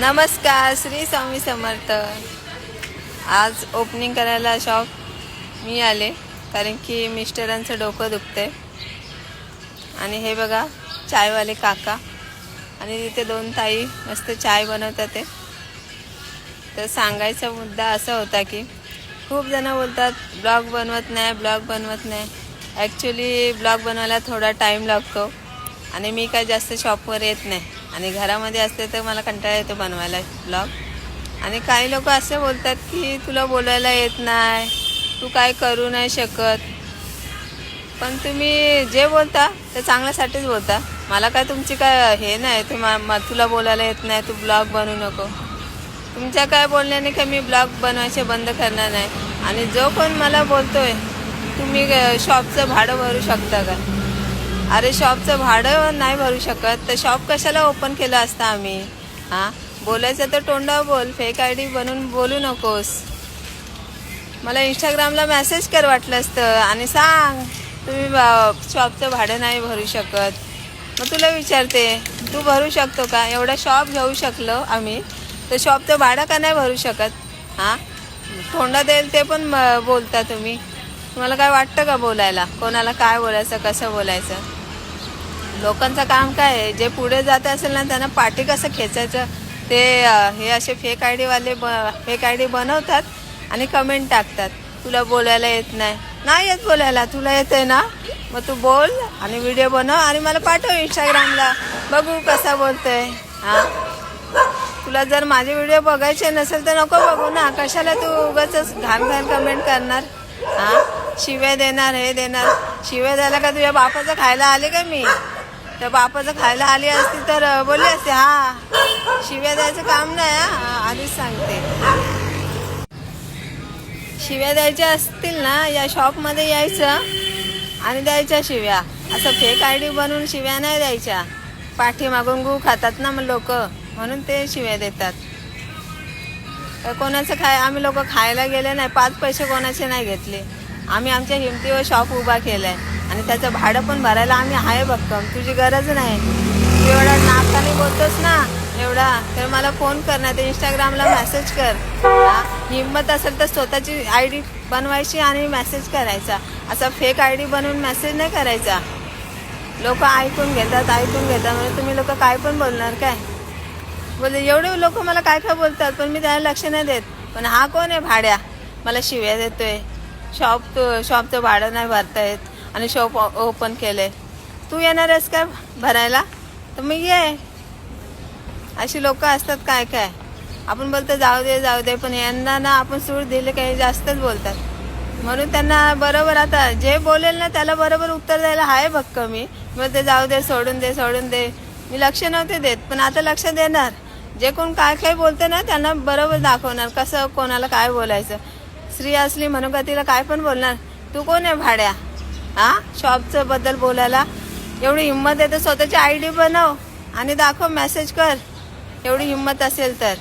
नमस्कार, श्री स्वामी समर्थ। आज ओपनिंग करायला शॉप मी आले कारण की मिस्टरांचं डोकं दुखतंय आणि हे बघा चायवाले काका आणि तिथे दोन ताई मस्त चाय बनवतात ते। तर सांगायचा मुद्दा असा होता की खूप जण बोलतात ब्लॉग बनवत नाही। ॲक्च्युली ब्लॉग बनवायला थोडा टाईम लागतो आणि मी काय जास्त शॉपवर येत नाही आणि घरामध्ये असते तर मला कंटाळा येतो बनवायला ब्लॉग। आणि काही लोक असे बोलतात की तुला बोलायला येत नाही, तू काय करू नाही शकत। पण तुम्ही जे बोलता ते चांगल्यासाठीच बोलता। मला काय तुमची काय हे नाही तुला बोलायला येत नाही तू ब्लॉग बनवू नको। तुमच्या काय बोलण्याने काय मी ब्लॉग बनवायचे बंद करणार नाही। आणि जो कोण मला बोलतोय तुम्ही शॉपचं भाडं भरू शकता का, अरे शॉपचं भाडं नाही भरू शकत तर शॉप कशाला ओपन केलं असतं आम्ही। हां, बोलायचं तर तोंडावर बोल, फेक आय डी बनवून बोलू नकोस। मला इंस्टाग्रामला मेसेज कर वाटलं असतं आणि सांग तुम्ही शॉपचं भाडं नाही भरू शकत। मग तुला विचारते तू भरू शकतो का, एवढा शॉप घेऊ शकलो आम्ही तर शॉपचं भाडं का नाही भरू शकत। हां, तोंडात देईल ते पण बोलता तुम्ही। तुम्हाला काय वाटतं का बोलायला, कोणाला काय बोलायचं कसं बोलायचं। लोकांचं काम काय आहे, जे पुढे जात असेल ना त्यांना पाठी कसं खेचायचं ते हे असे फेक आय डीवाले फेक आय डी बनवतात आणि कमेंट टाकतात तुला बोलायला येत नाही येत बोलायला, तुला येत आहे ना मग तू बोल आणि व्हिडिओ बनव आणि मला पाठव इंस्टाग्रामला, बघू कसा बोलतोय। हां, तुला जर माझे व्हिडिओ बघायचे नसेल तर नको बघू ना, कशाला तू उगाच घाण कमेंट करणार। हां, शिव्या देणार हे देणार। शिव्या द्यायला का तुझ्या बापाचं खायला आले का मी, तर बापाचं खायला आली असती तर बोलली असते। हा, शिव्या द्यायचं काम नाही। आधीच सांगते, शिव्या द्यायच्या असतील ना या शॉपमध्ये यायचं आणि द्यायच्या शिव्या। असं फेक आय डी बनवून शिव्या नाही द्यायच्या, पाठीमागून गू खातात ना मग लोक, म्हणून ते शिव्या देतात। कोणाचं आम्ही लोक खायला गेले नाही, 5 पैसे कोणाचे नाही घेतले। आम्ही आमच्या हिमतीवर शॉप उभा केलाय आणि त्याचं भाडं पण भरायला आम्ही आहे भक्कम। तुझी गरज नाही, तू एवढा नाकाने बोलतोस ना एवढा, तर मला फोन कर ना, ते इंस्टाग्रामला मेसेज कर। हिंमत असेल तर स्वतःची आय डी बनवायची आणि मेसेज करायचा, असा फेक आय डी बनवून मेसेज नाही करायचा। लोक ऐकून घेतात म्हणजे तुम्ही लोक काय पण बोलणार काय बोलते। एवढे लोक मला काय बोलतात पण मी त्याला लक्ष नाही देत। पण हा कोण आहे भाड्या, मला शिव्या देतोय, शॉपचं भाडं नाही भरता येत आणि शॉप ओपन केलंय, तू येणार आहेस का भरायला, तर मग ये। अशी लोक असतात काय आपण बोलतो जाऊ दे पण यांना ना आपण सूट दिले काही जास्तच बोलतात। म्हणून त्यांना बरोबर आता जे बोलेल ना त्याला बरोबर उत्तर द्यायला आहे भक्कम मी। मग ते जाऊ दे सोडून दे मी लक्ष नव्हते देत पण आता लक्ष देणार। जे कोण काय बोलते ना त्यांना बरोबर दाखवणार कसं कोणाला काय बोलायचं। स्त्री असली म्हणून का तिला काय पण बोलणार, तू कोण आहे भाड्या हां शॉपचं बद्दल बोलायला। एवढी हिंमत आहे तर स्वतःची आय डी बनव आणि दाखव, मेसेज कर एवढी हिंमत असेल तर।